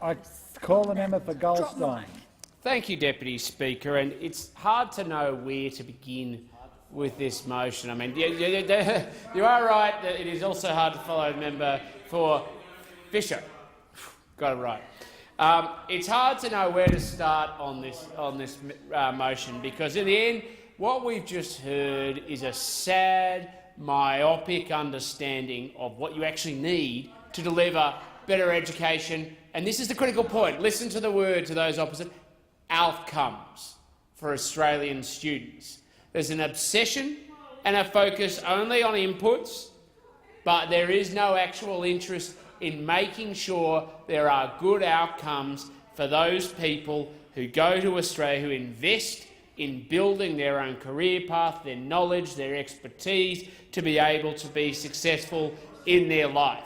I call the member for Goldstein. Thank you, Deputy Speaker. And it's hard to know where to begin with this motion. I mean, you are right that it is also hard to follow member for Fisher. Got it right. It's hard to know where to start on this motion, because in the end, what we've just heard is a sad, myopic understanding of what you actually need to deliver better education. And this is the critical point. Listen to the word to those opposite: outcomes for Australian students. There's an obsession and a focus only on inputs, but there is no actual interest in making sure there are good outcomes for those people who go to Australia, who invest in building their own career path, their knowledge, their expertise, to be able to be successful in their life.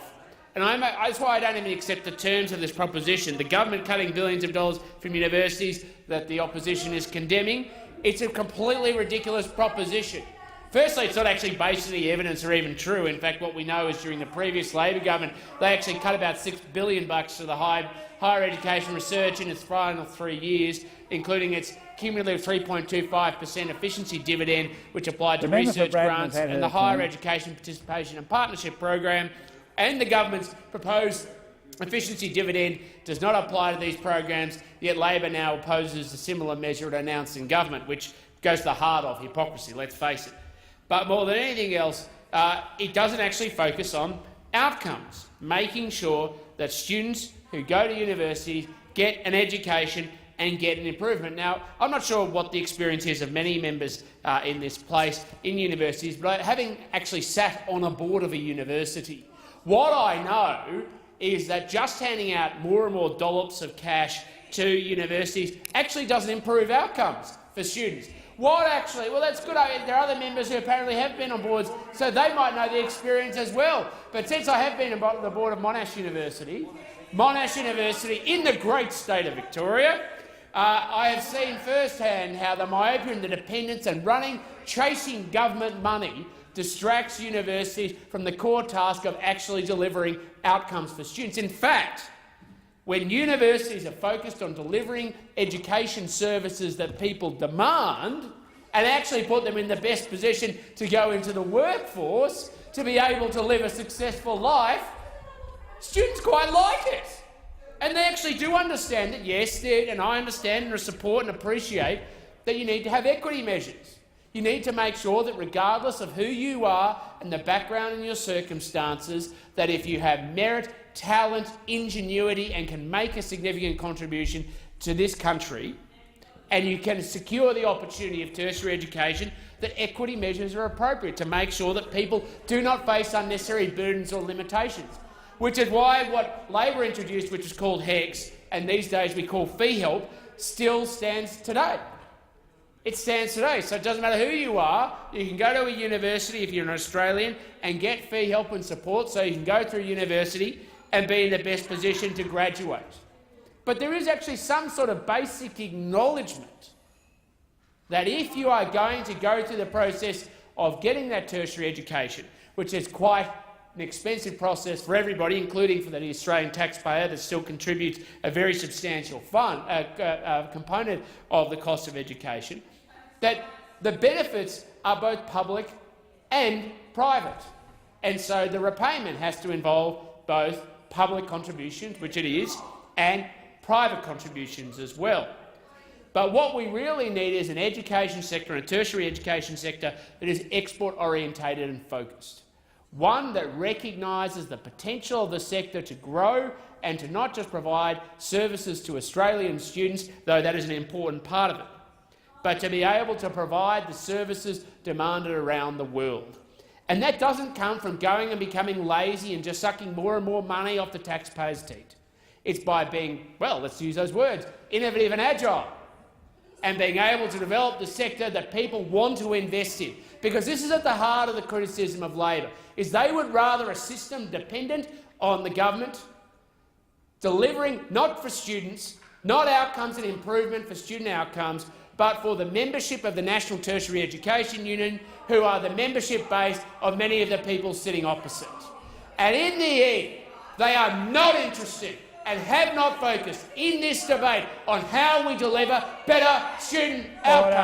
And that's why I don't even accept the terms of this proposition. The government cutting billions of dollars from universities that the opposition is condemning. It's a completely ridiculous proposition. Firstly, it's not actually based on any evidence or even true. In fact, what we know is during the previous Labor government, they actually cut about $6 billion to the higher education research in its final 3 years, including its cumulative 3.25% efficiency dividend, which applied to research grants, and the higher education participation and partnership program. And the government's proposed efficiency dividend does not apply to these programs, yet Labor now opposes a similar measure it announced in government, which goes to the heart of hypocrisy, let's face it. But more than anything else, it doesn't actually focus on outcomes, making sure that students who go to universities get an education and get an improvement. Now, I'm not sure what the experience is of many members in this place in universities, but having actually sat on a board of a university, what I know is that just handing out more and more dollops of cash to universities actually doesn't improve outcomes for students. What actually? Well, that's good. There are other members who apparently have been on boards, so they might know the experience as well. But since I have been on the board of Monash University in the great state of Victoria, I have seen firsthand how the myopia and the dependence and chasing government money distracts universities from the core task of actually delivering outcomes for students. In fact, when universities are focused on delivering education services that people demand and actually put them in the best position to go into the workforce to be able to live a successful life, students quite like it. And they actually do understand that, yes, and I understand and support and appreciate that you need to have equity measures. You need to make sure that regardless of who you are and the background and your circumstances, that if you have merit, talent, ingenuity and can make a significant contribution to this country, and you can secure the opportunity of tertiary education, that equity measures are appropriate to make sure that people do not face unnecessary burdens or limitations. Which is why what Labor introduced, which is called HECS, and these days we call fee help, still stands today. It stands today, so it doesn't matter who you are. You can go to a university if you're an Australian and get fee help and support, so you can go through university and be in the best position to graduate. But there is actually some sort of basic acknowledgement that if you are going to go through the process of getting that tertiary education, which is quite an expensive process for everybody, including for the Australian taxpayer that still contributes a very substantial component of the cost of education, that the benefits are both public and private. And so the repayment has to involve both public contributions, which it is, and private contributions as well. But what we really need is an education sector, a tertiary education sector, that is export-orientated and focused. One that recognises the potential of the sector to grow and to not just provide services to Australian students, though that is an important part of it, but to be able to provide the services demanded around the world. And that doesn't come from going and becoming lazy and just sucking more and more money off the taxpayers' teat. It's by being, well, let's use those words, innovative and agile, and being able to develop the sector that people want to invest in. Because this is at the heart of the criticism of Labor, is they would rather a system dependent on the government, delivering not for students, not outcomes and improvement for student outcomes, but for the membership of the National Tertiary Education Union, who are the membership base of many of the people sitting opposite. And in the end, they are not interested and have not focused in this debate on how we deliver better student outcomes.